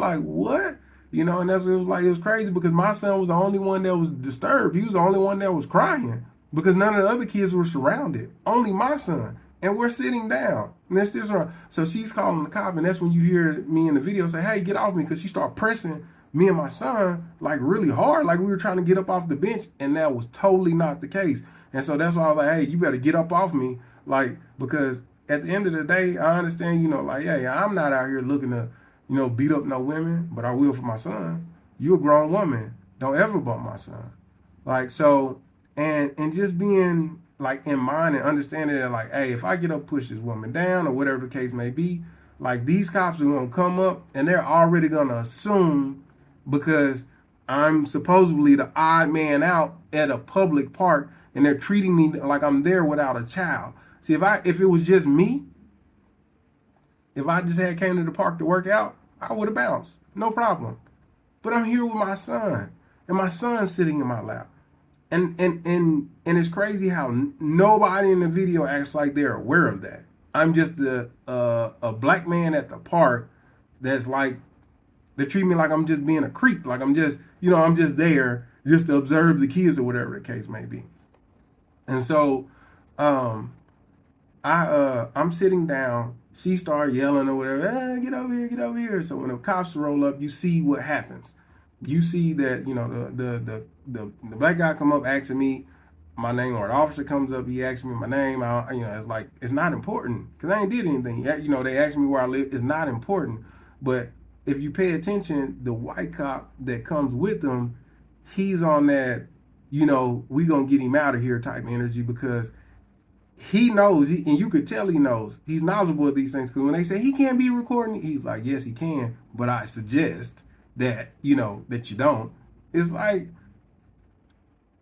like, what? You know, and that's what it was like. It was crazy because my son was the only one that was disturbed. He was the only one that was crying because none of the other kids were surrounded. Only my son. And we're sitting down. And they're still surrounded. So she's calling the cop, and that's when you hear me in the video say, hey, get off me, because she started pressing me and my son like really hard, like we were trying to get up off the bench, and that was totally not the case. And so that's why I was like, hey, you better get up off me, like, because at the end of the day, I understand, you know, like, hey, I'm not out here looking to, you know, beat up no women, but I will for my son. You a grown woman. Don't ever bump my son. Like, so, and just being like in mind and understanding that, like, hey, if I get up, push this woman down or whatever the case may be, like, these cops are gonna come up and they're already gonna assume, because I'm supposedly the odd man out at a public park, and they're treating me like I'm there without a child. See, if it was just me, if I just had came to the park to work out, I would have bounced, no problem. But I'm here with my son, and my son's sitting in my lap. And it's crazy how nobody in the video acts like they're aware of that. I'm just a black man at the park that's like, they treat me like I'm just being a creep, like I'm just, you know, I'm just there just to observe the kids or whatever the case may be. And so um I'm sitting down, she started yelling or whatever, get over here, get over here. So when the cops roll up, you see what happens. You see that, you know, the black guy come up asking me my name, or the officer comes up, he asks me my name. You know, it's like, it's not important because I ain't did anything. You know, they asked me where I live. It's not important. But if you pay attention, the white cop that comes with them, he's on that, you know, we gonna get him out of here type energy, because he knows, and you could tell he knows, he's knowledgeable of these things. Because when they say he can't be recording, he's like, yes, he can, but I suggest that, you know, that you don't. It's like,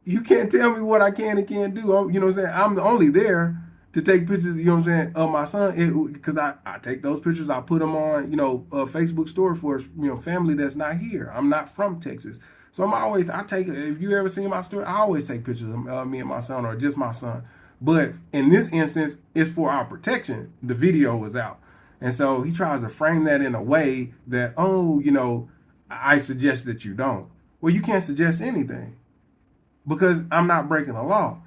you can't tell me what I can and can't do. You know what I'm saying? I'm only there to take pictures, you know what I'm saying, of my son, because I take those pictures, I put them on, you know, a Facebook story for, you know, family that's not here. I'm not from Texas. So I take, if you ever seen my story, I always take pictures of me and my son, or just my son. But in this instance, it's for our protection. The video was out. And so he tries to frame that in a way that, oh, you know, I suggest that you don't. Well, you can't suggest anything because I'm not breaking the law.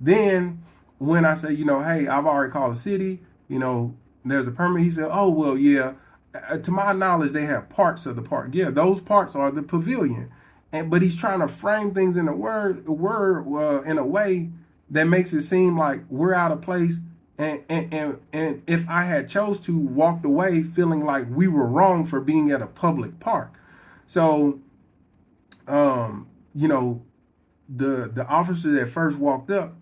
Then when I say, you know, hey, I've already called the city, you know, there's a permit. He said, oh, well, yeah. To my knowledge, they have parts of the park. Yeah, those parts are the pavilion. But he's trying to frame things in in a way that makes it seem like we're out of place. And if I had chose to walked away feeling like we were wrong for being at a public park. So, you know, the officer that first walked up,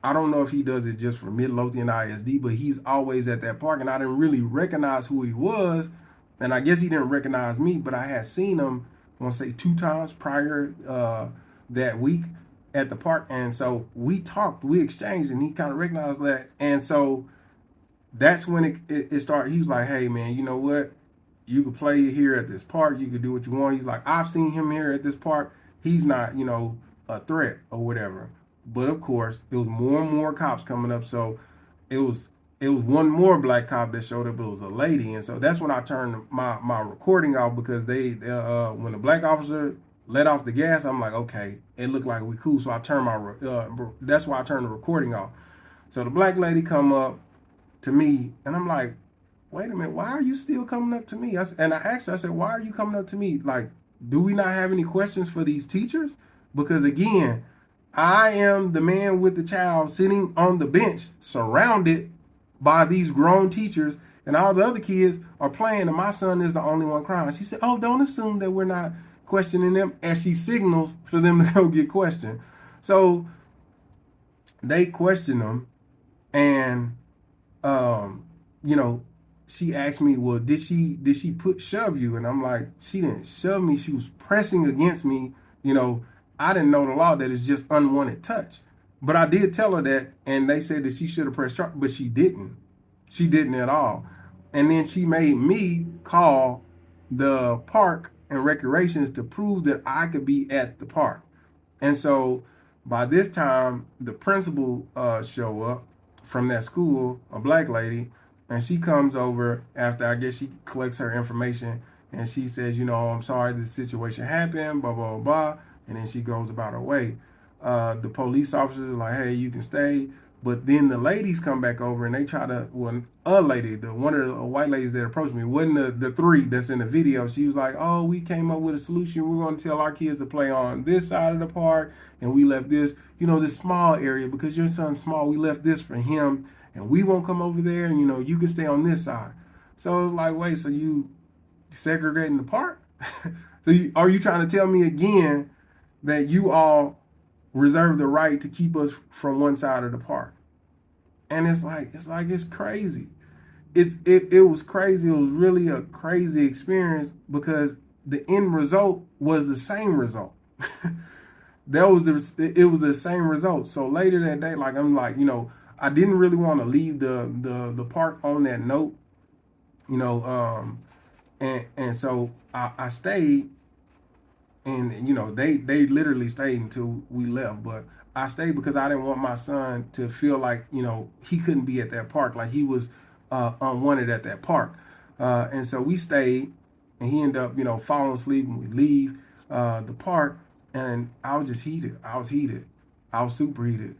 I don't know if he does it just for Midlothian ISD, but he's always at that park, and I didn't really recognize who he was, and I guess he didn't recognize me, but I had seen him, I want to say 2 times prior that week at the park, and so we talked, we exchanged, and he kind of recognized that, and so that's when it started. He was like, hey, man, you know what? You could play here at this park. You could do what you want. He's like, I've seen him here at this park. He's not, you know, a threat or whatever. But of course, it was more and more cops coming up. So it was one more black cop that showed up. It was a lady, and so that's when I turned my recording off, because when the black officer let off the gas, I'm like, okay, it looked like we cool. So I turned that's why I turned the recording off. So the black lady come up to me, and I'm like, wait a minute, why are you still coming up to me? I asked her, I said, why are you coming up to me? Like, do we not have any questions for these teachers? Because again, I am the man with the child sitting on the bench, surrounded by these grown teachers, and all the other kids are playing, and my son is the only one crying. She said, oh, don't assume that we're not questioning them, as she signals for them to go get questioned. So they question them, and you know, she asked me, well, did she shove you? And I'm like, she didn't shove me. She was pressing against me. You know, I didn't know the law that it's just unwanted touch. But I did tell her that, and they said that she should have pressed charge, but she didn't. She didn't at all. And then she made me call the park and recreations to prove that I could be at the park. And so by this time, the principal show up from that school, a black lady, and she comes over after, I guess, she collects her information, and she says, you know, I'm sorry this situation happened, blah blah blah, and then she goes about her way. The police officers are like, hey, you can stay. But then the ladies come back over and they try to, well, a lady, the one of the white ladies that approached me, wasn't the three that's in the video. She was like, oh, we came up with a solution. We're going to tell our kids to play on this side of the park, and we left this, you know, this small area because your son's small. We left this for him, and we won't come over there, and, you know, you can stay on this side. So it was like, wait, so you segregating the park? So are you trying to tell me again that you all reserve the right to keep us from one side of the park? And it's crazy. It was crazy. It was really a crazy experience because the end result was the same result. It was the same result. So later that day, like I'm like, you know, I didn't really want to leave the park on that note, you know, and so I stayed, and you know they literally stayed until we left. But I stayed because I didn't want my son to feel like, you know, he couldn't be at that park, like he was unwanted at that park. And so we stayed, and he ended up, you know, falling asleep, and we leave the park, and I was just heated. I was heated. I was super heated.